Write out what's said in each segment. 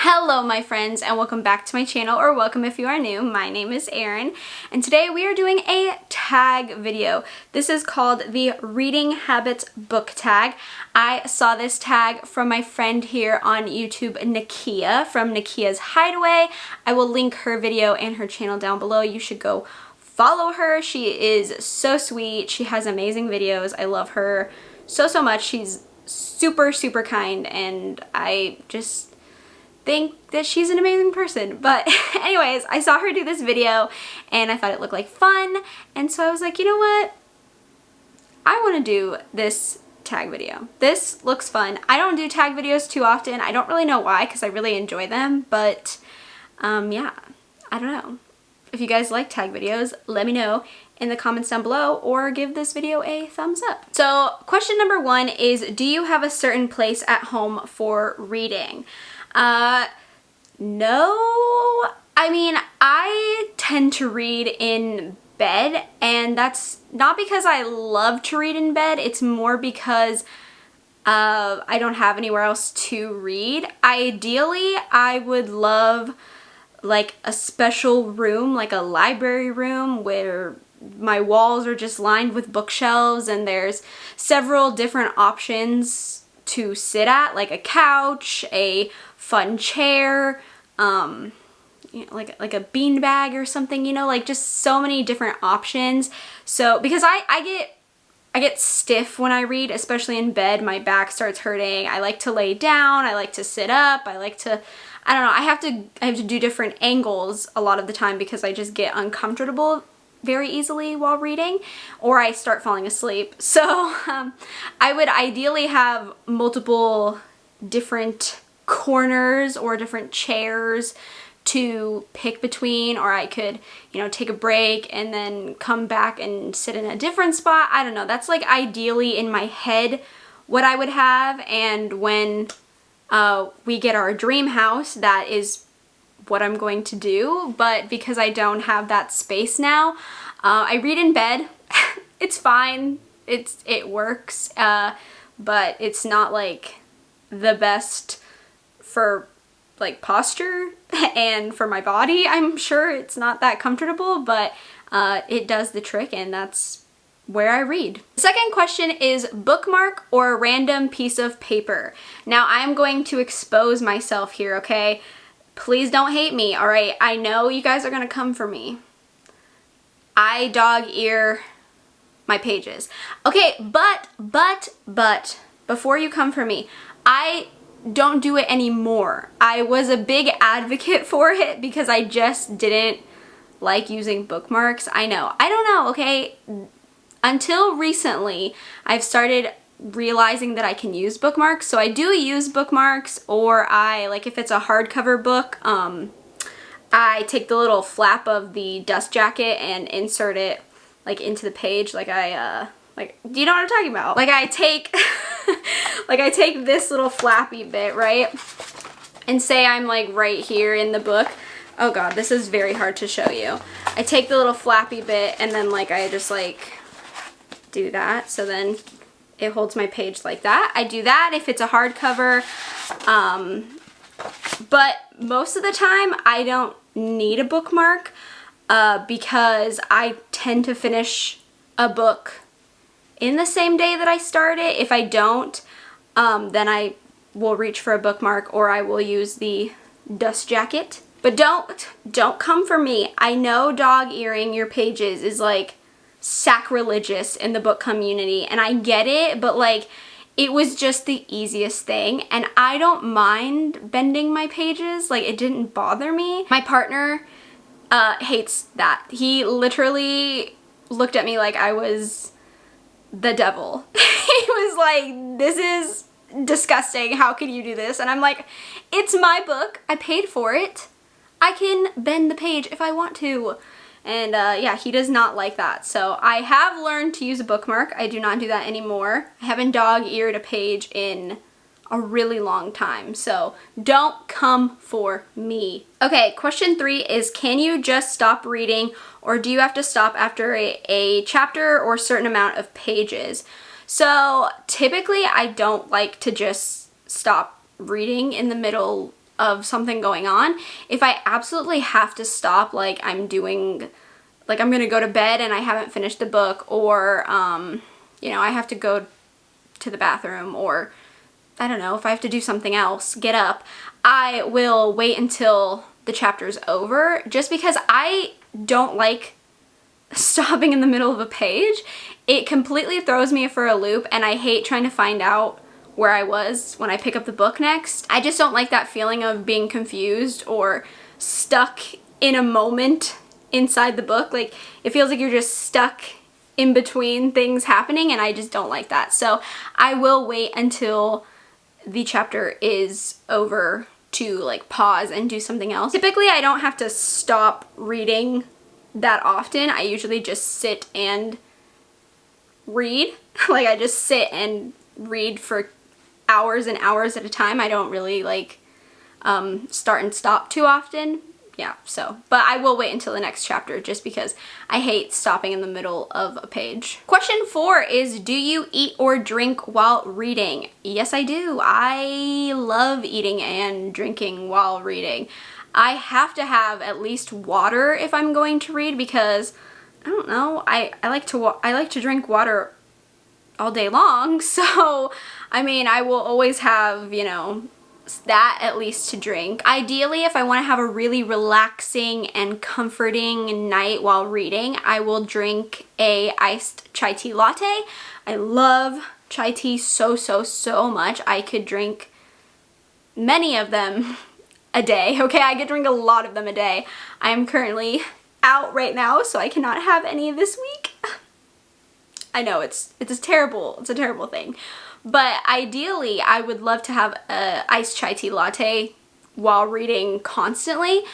Hello my friends and welcome back to my channel, or welcome if you are new. My name is Erin and today we are doing a tag video. This is called the Reading Habits Book Tag. I saw this tag from my friend here on YouTube, Nakia, from Nakia's Hideaway. I will link her video and her channel down below. You should go follow her. She is so sweet. She has amazing videos. I love her so much. She's super kind and I just think that she's an amazing person. But anyways, I saw her do this video and I thought it looked like fun, and so I was like, you know what, I want to do this tag video. This looks fun. I don't do tag videos too often. I don't really know why, because I really enjoy them, but yeah, I don't know. If you guys like tag videos, let me know in the comments down below or give this video a thumbs up. So question number 1 is, do you have a certain place at home for reading? No. I mean, I tend to read in bed, and that's not because I love to read in bed. It's more because I don't have anywhere else to read. Ideally, I would love like a special room, like a library room where my walls are just lined with bookshelves and there's several different options to sit at, like a couch, a fun chair, you know, like a beanbag or something, you know, like just so many different options. So because I get stiff when I read, especially in bed. My back starts hurting. I like to lay down. I like to sit up. I like to, I don't know, I have to do different angles a lot of the time because I just get uncomfortable very easily while reading, or I start falling asleep. So I would ideally have multiple different corners or different chairs to pick between, or I could, you know, take a break and then come back and sit in a different spot. I don't know. That's like ideally in my head what I would have, and when we get our dream house, that is what I'm going to do. But because I don't have that space now, I read in bed. It's fine. It works, but it's not like the best for like posture and for my body. I'm sure it's not that comfortable, but it does the trick, and that's where I read. The second question is bookmark or a random piece of paper. Now I'm going to expose myself here, okay? Please don't hate me, all right? I know you guys are gonna come for me. I dog ear my pages. Okay, but before you come for me, I don't do it anymore. I was a big advocate for it because I just didn't like using bookmarks. I know, I don't know, okay? Until recently, I've started realizing that I can use bookmarks. So I do use bookmarks, or I, like if it's a hardcover book, I take the little flap of the dust jacket and insert it like into the page, like do you know what I'm talking about? Like I take like I take this little flappy bit, right? And say I'm like right here in the book. Oh god, this is very hard to show you. I take the little flappy bit and then like I just like do that, so then it holds my page like that. I do that if it's a hardcover, but most of the time I don't need a bookmark because I tend to finish a book in the same day that I start it. If I don't, then I will reach for a bookmark, or I will use the dust jacket. But don't come for me. I know dog earing your pages is like sacrilegious in the book community, and I get it, but like it was just the easiest thing, and I don't mind bending my pages. Like it didn't bother me. My partner hates that. He literally looked at me like I was the devil. He was like, this is disgusting, how can you do this? And I'm like, it's my book, I paid for it, I can bend the page if I want to. And yeah, he does not like that. So I have learned to use a bookmark. I do not do that anymore. I haven't dog-eared a page in a really long time, so don't come for me. Okay, question 3 is, can you just stop reading, or do you have to stop after a chapter or certain amount of pages? So typically I don't like to just stop reading in the middle of something going on. If I absolutely have to stop, like I'm gonna go to bed and I haven't finished the book, or you know, I have to go to the bathroom, or I don't know, if I have to do something else, get up, I will wait until the chapter's over, just because I don't like stopping in the middle of a page. It completely throws me for a loop, and I hate trying to find out where I was when I pick up the book next. I just don't like that feeling of being confused or stuck in a moment inside the book. Like, it feels like you're just stuck in between things happening, and I just don't like that. So I will wait until the chapter is over to like pause and do something else. Typically I don't have to stop reading that often. I usually just sit and read. Like, I just sit and read for hours and hours at a time. I don't really like start and stop too often. Yeah, so, but I will wait until the next chapter just because I hate stopping in the middle of a page. Question 4 is, do you eat or drink while reading? Yes, I do. I love eating and drinking while reading. I have to have at least water if I'm going to read, because I don't know, I like to drink water all day long. So, I mean, I will always have, you know, that at least to drink. Ideally, if I want to have a really relaxing and comforting night while reading, I will drink a iced chai tea latte. I love chai tea so much. I could drink many of them a day. Okay, I could drink a lot of them a day. I am currently out right now, so I cannot have any this week. I know it's a terrible thing. But ideally, I would love to have a iced chai tea latte while reading constantly,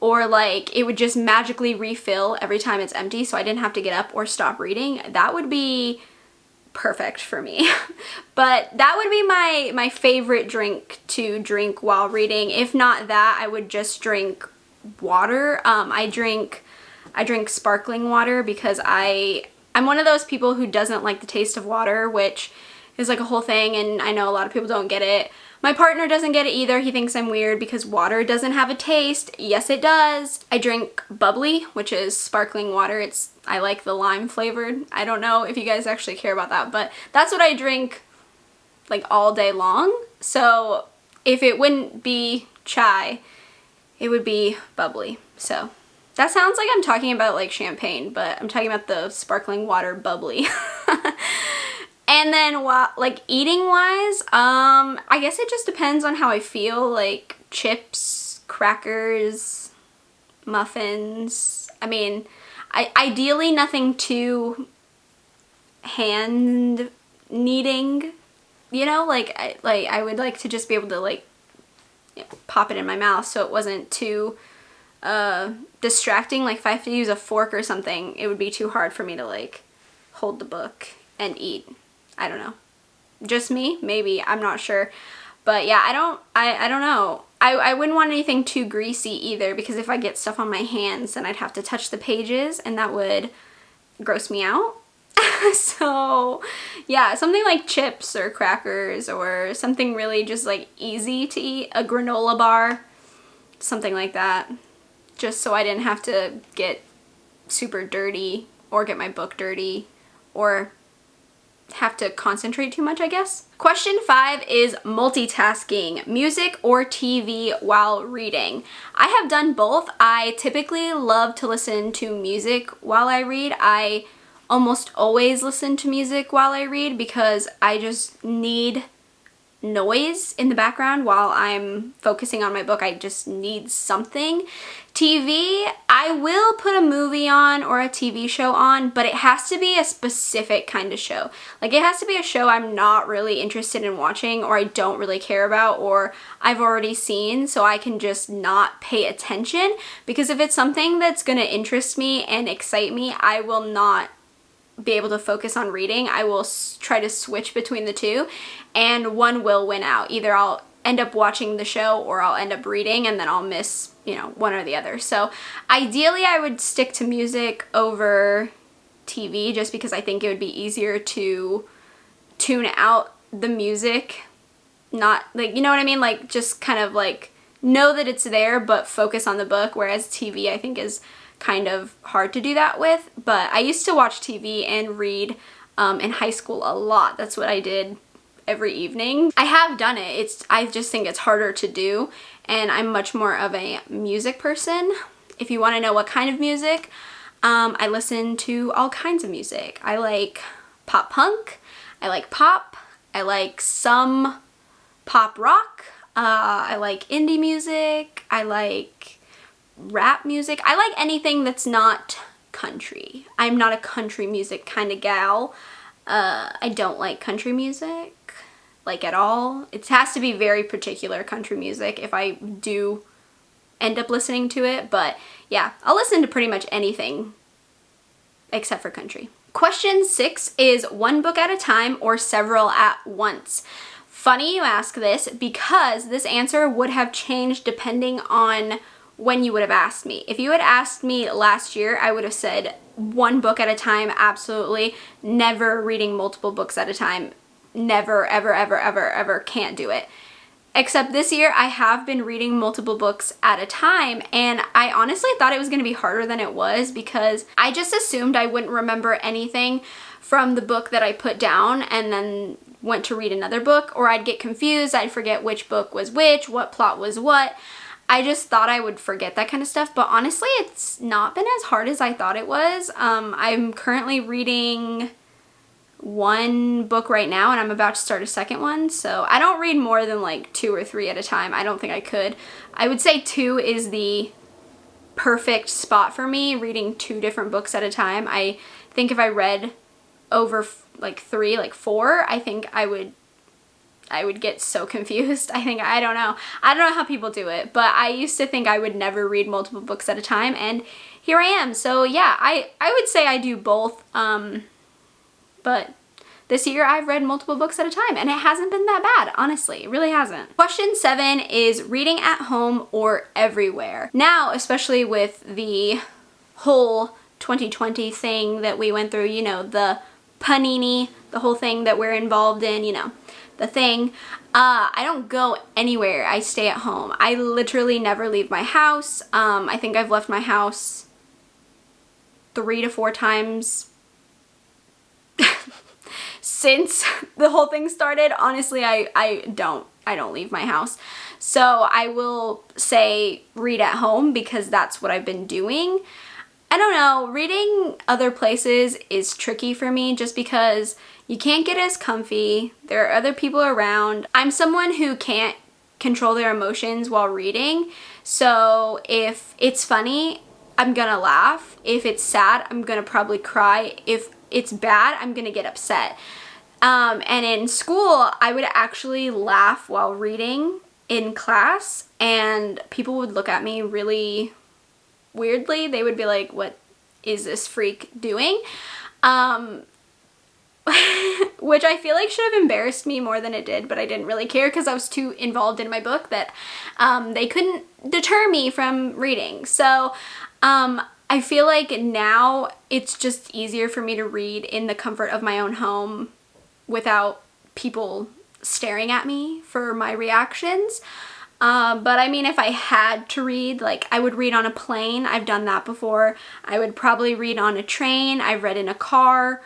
or like it would just magically refill every time it's empty, so I didn't have to get up or stop reading. That would be perfect for me. But that would be my favorite drink to drink while reading. If not that, I would just drink water. I drink sparkling water because I'm one of those people who doesn't like the taste of water, which is like a whole thing, and I know a lot of people don't get it. My partner doesn't get it either. He thinks I'm weird because water doesn't have a taste. Yes, it does. I drink bubbly, which is sparkling water. I like the lime flavored. I don't know if you guys actually care about that, but that's what I drink like all day long. So if it wouldn't be chai, it would be bubbly. So that sounds like I'm talking about like champagne, but I'm talking about the sparkling water bubbly. And then like eating wise, I guess it just depends on how I feel. Like chips, crackers, muffins. I mean, ideally nothing too hand kneading, you know, like I would like to just be able to like, you know, pop it in my mouth so it wasn't too distracting. Like if I have to use a fork or something, it would be too hard for me to like hold the book and eat. I don't know. Just me? Maybe. I'm not sure. But yeah, I don't know. I wouldn't want anything too greasy either, because if I get stuff on my hands, then I'd have to touch the pages and that would gross me out. So yeah, something like chips or crackers or something really just like easy to eat. A granola bar, something like that. Just so I didn't have to get super dirty or get my book dirty or have to concentrate too much, I guess. Question 5 is multitasking, music or TV while reading. I have done both. I typically love to listen to music while I read. I almost always listen to music while I read because I just need noise in the background while I'm focusing on my book. I just need something. TV, I will put a movie on or a TV show on, but it has to be a specific kind of show. Like it has to be a show I'm not really interested in watching, or I don't really care about, or I've already seen, so I can just not pay attention. Because if it's something that's gonna interest me and excite me, I will not be able to focus on reading. I will try to switch between the two, and one will win out. Either I'll end up watching the show or I'll end up reading, and then I'll miss, you know, one or the other. So ideally I would stick to music over TV, just because I think it would be easier to tune out the music. Not like, you know what I mean? Like just kind of like know that it's there but focus on the book, whereas TV I think is kind of hard to do that with. But I used to watch TV and read in high school a lot. That's what I did every evening. I have done it. I just think it's harder to do, and I'm much more of a music person. If you want to know what kind of music, I listen to all kinds of music. I like pop punk, I like pop, I like some pop rock, I like indie music, I like rap music. I like anything that's not country. I'm not a country music kind of gal. I don't like country music, like, at all. It has to be very particular country music if I do end up listening to it, but yeah, I'll listen to pretty much anything except for country. Question 6 is one book at a time or several at once. Funny you ask this, because this answer would have changed depending on when you would have asked me. If you had asked me last year, I would have said one book at a time, absolutely. Never reading multiple books at a time. Never, ever, ever, ever, ever, can't do it. Except this year, I have been reading multiple books at a time, and I honestly thought it was going to be harder than it was, because I just assumed I wouldn't remember anything from the book that I put down and then went to read another book, or I'd get confused, I'd forget which book was which, what plot was what. I just thought I would forget that kind of stuff, but honestly, it's not been as hard as I thought it was. I'm currently reading one book right now, and I'm about to start a second one, so I don't read more than like 2 or 3 at a time. I don't think I could. I would say 2 is the perfect spot for me, reading 2 different books at a time. I think if I read over like 3, like 4, I think I would get so confused. I don't know how people do it, but I used to think I would never read multiple books at a time, and here I am. So yeah, I would say I do both, but this year I've read multiple books at a time, and it hasn't been that bad, honestly. It really hasn't. Question 7 is reading at home or everywhere. Now, especially with the whole 2020 thing that we went through, you know, the panini, the whole thing that we're involved in, you know, the thing. I don't go anywhere. I stay at home. I literally never leave my house. I think I've left my house 3 to 4 times since the whole thing started. Honestly, I don't leave my house. So I will say read at home, because that's what I've been doing. I don't know, reading other places is tricky for me, just because you can't get as comfy. There are other people around. I'm someone who can't control their emotions while reading. So if it's funny, I'm gonna laugh. If it's sad, I'm gonna probably cry. If it's bad, I'm gonna get upset. And in school, I would actually laugh while reading in class, and people would look at me really weirdly. They would be like, what is this freak doing? Which I feel like should have embarrassed me more than it did, but I didn't really care, because I was too involved in my book that they couldn't deter me from reading. So I feel like now it's just easier for me to read in the comfort of my own home without people staring at me for my reactions. But I mean, if I had to read, like, I would read on a plane. I've done that before. I would probably read on a train. I've read in a car,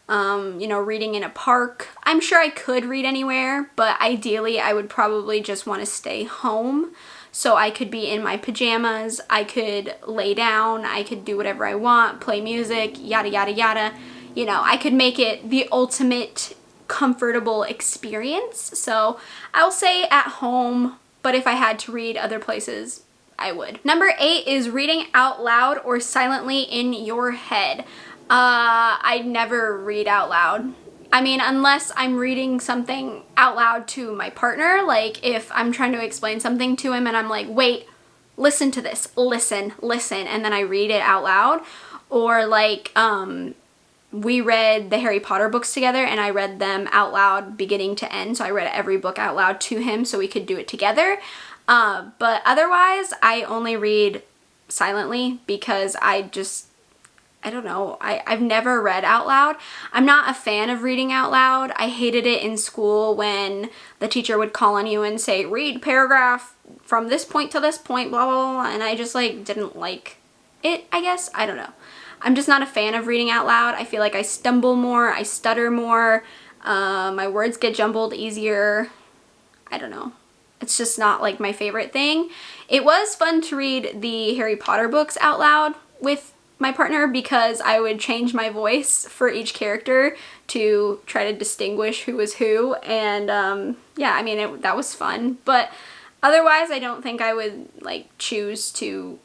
you know, reading in a park. I'm sure I could read anywhere, but ideally I would probably just want to stay home, so I could be in my pajamas, I could lay down, I could do whatever I want, play music, yada yada yada. You know, I could make it the ultimate comfortable experience. So I'll say at home, but if I had to read other places, I would. Number 8 is reading out loud or silently in your head. I never read out loud. I mean, unless I'm reading something out loud to my partner, like if I'm trying to explain something to him and I'm like, wait, listen to this, listen, and then I read it out loud. Or like, we read the Harry Potter books together, and I read them out loud beginning to end. So I read every book out loud to him so we could do it together. But otherwise, I only read silently, because I don't know. I've never read out loud. I'm not a fan of reading out loud. I hated it in school when the teacher would call on you and say, read paragraph from this point to this point, blah, blah, blah. And I just like didn't like it, I guess. I don't know. I'm just not a fan of reading out loud. I feel like I stumble more. I stutter more. My words get jumbled easier. I don't know. It's just not like my favorite thing. It was fun to read the Harry Potter books out loud with my partner because I would change my voice for each character to try to distinguish who was who, and yeah, I mean that was fun, but otherwise I don't think I would like choose to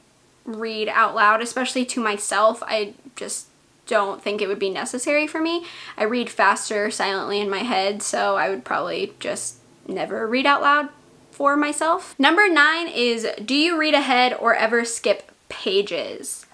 read out loud, especially to myself. I just don't think it would be necessary for me. I read faster silently in my head, so I would probably just never read out loud for myself. Number 9 is, do you read ahead or ever skip pages?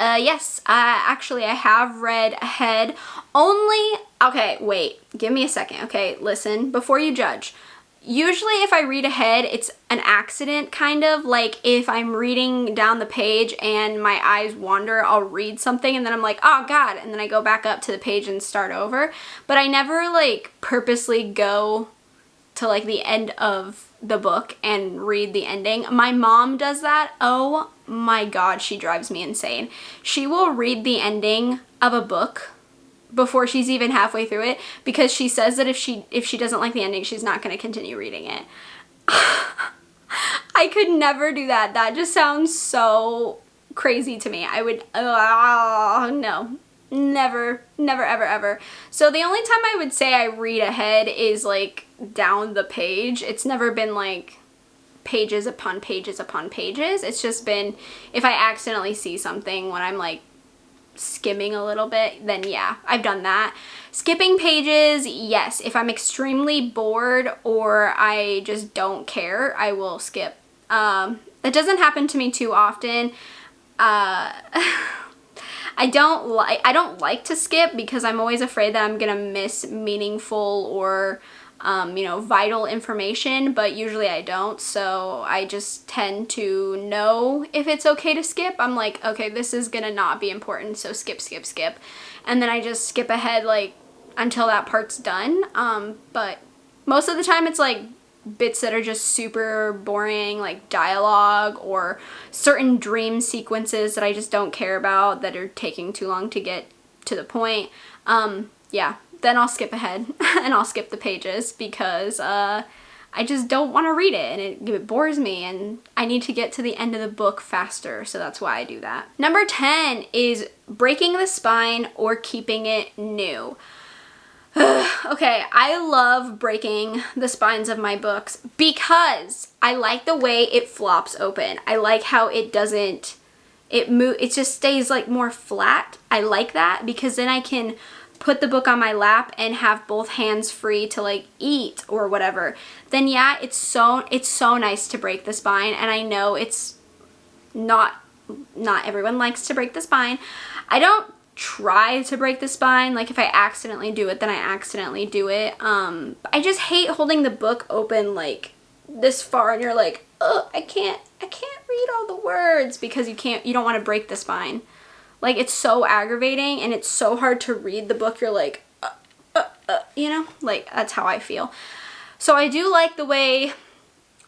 Yes, actually I have read ahead only, okay, wait, give me a second, okay, listen, before you judge. Usually if I read ahead, it's an accident, kind of, like if I'm reading down the page and my eyes wander, I'll read something and then I'm like, oh god, and then I go back up to the page and start over, but I never like purposely go to like the end of the book and read the ending. My mom does that. Oh my god, she drives me insane. She will read the ending of a book before she's even halfway through it because she says that if she doesn't like the ending, she's not going to continue reading it. I could never do that. That just sounds so crazy to me. I would, no. Never, never, ever, ever. So the only time I would say I read ahead is like down the page. It's never been like pages upon pages upon pages. It's just been if I accidentally see something when I'm like skimming a little bit, then yeah, I've done that. Skipping pages, yes. If I'm extremely bored or I just don't care, I will skip. That doesn't happen to me too often. I don't like to skip because I'm always afraid that I'm gonna miss meaningful or you know, vital information, but usually I don't, so I just tend to know if it's okay to skip. I'm like, okay, this is gonna not be important, so skip, skip, skip, and then I just skip ahead like until that part's done. But most of the time it's like bits that are just super boring, like dialogue or certain dream sequences that I just don't care about that are taking too long to get to the point. Yeah, then I'll skip ahead and I'll skip the pages because I just don't want to read it and it bores me and I need to get to the end of the book faster, so that's why I do that. Number 10 is breaking the spine or keeping it new. Okay, I love breaking the spines of my books because I like the way it flops open. I like how it doesn't, it just stays like more flat. I like that because then I can put the book on my lap and have both hands free to like eat or whatever. Then yeah, it's so nice to break the spine, and I know it's not everyone likes to break the spine. I don't try to break the spine. Like if I accidentally do it, then I accidentally do it. I just hate holding the book open like this far and you're like, oh, I can't read all the words because you don't want to break the spine. Like it's so aggravating and it's so hard to read the book. You're like, you know, like that's how I feel. So I do like the way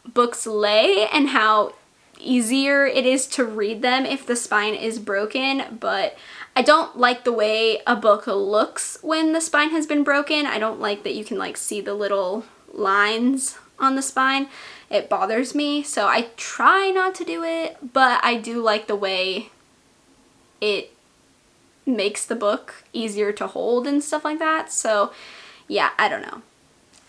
books lay and how easier it is to read them if the spine is broken, but I don't like the way a book looks when the spine has been broken. I don't like that you can like see the little lines on the spine. It bothers me, so I try not to do it, but I do like the way it makes the book easier to hold and stuff like that. So yeah, I don't know.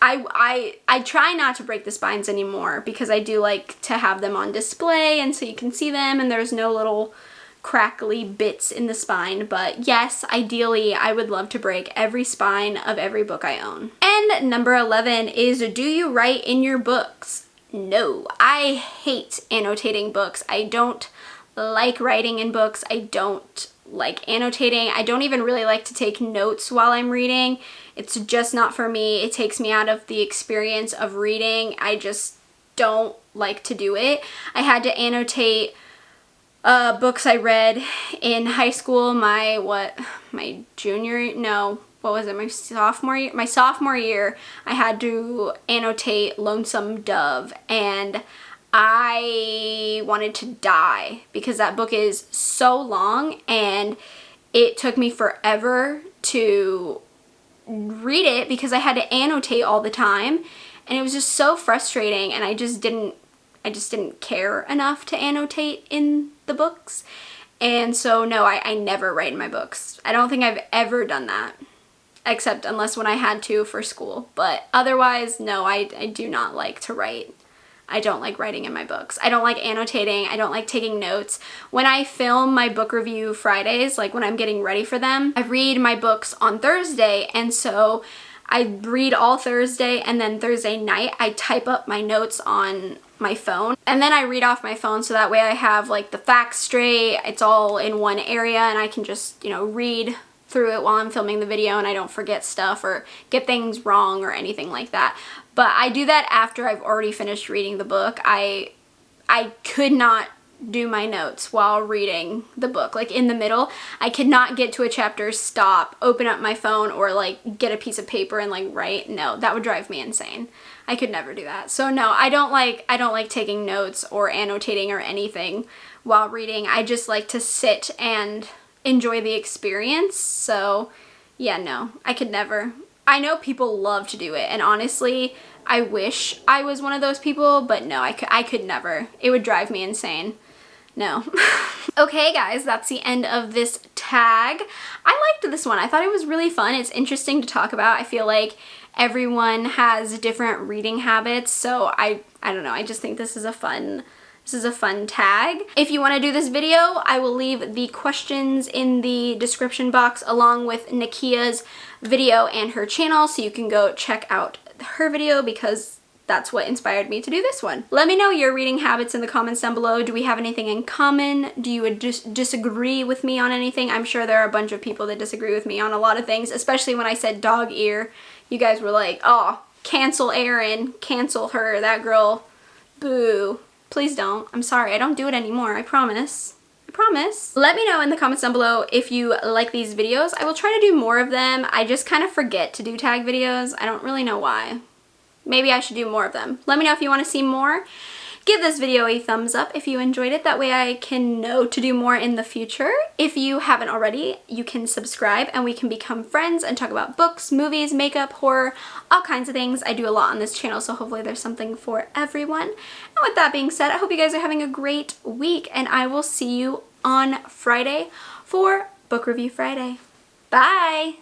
I try not to break the spines anymore because I do like to have them on display and so you can see them and there's no little crackly bits in the spine. But yes, ideally I would love to break every spine of every book I own. And number 11 is, do you write in your books? No, I hate annotating books. I don't like writing in books. I don't like annotating. I don't even really like to take notes while I'm reading. It's just not for me. It takes me out of the experience of reading. I just don't like to do it. I had to annotate books I read in high school, my sophomore year, I had to annotate Lonesome Dove, and I wanted to die because that book is so long and it took me forever to read it because I had to annotate all the time, and it was just so frustrating, and I just didn't care enough to annotate in the books. And so no, I never write in my books. I don't think I've ever done that, except unless when I had to for school. But otherwise, no, I do not like to write. I don't like writing in my books. I don't like annotating. I don't like taking notes. When I film my book review Fridays, like when I'm getting ready for them, I read my books on Thursday, and so I read all Thursday, and then Thursday night I type up my notes on my phone, and then I read off my phone, so that way I have like the facts straight, it's all in one area, and I can just, you know, read through it while I'm filming the video and I don't forget stuff or get things wrong or anything like that. But I do that after I've already finished reading the book. I could not do my notes while reading the book. Like in the middle, I could not get to a chapter, stop, open up my phone, or like get a piece of paper and like write. No, that would drive me insane. I could never do that. So no, I don't like taking notes or annotating or anything while reading. I just like to sit and enjoy the experience. So yeah, no, I could never. I know people love to do it, and honestly, I wish I was one of those people, but no, I could never. It would drive me insane. No. Okay guys, that's the end of this tag. I liked this one. I thought it was really fun. It's interesting to talk about. I feel like everyone has different reading habits, so I don't know. I just think this is a fun tag. If you want to do this video, I will leave the questions in the description box along with Nikia's video and her channel, so you can go check out her video because that's what inspired me to do this one. Let me know your reading habits in the comments down below. Do we have anything in common? Do you disagree with me on anything? I'm sure there are a bunch of people that disagree with me on a lot of things, especially when I said dog ear. You guys were like, oh, cancel Erin, cancel her, that girl, boo. Please don't. I'm sorry, I don't do it anymore, I promise. I promise. Let me know in the comments down below if you like these videos. I will try to do more of them. I just kind of forget to do tag videos. I don't really know why. Maybe I should do more of them. Let me know if you want to see more. Give this video a thumbs up if you enjoyed it. That way I can know to do more in the future. If you haven't already, you can subscribe and we can become friends and talk about books, movies, makeup, horror, all kinds of things. I do a lot on this channel, so hopefully there's something for everyone. And with that being said, I hope you guys are having a great week, and I will see you on Friday for Book Review Friday. Bye!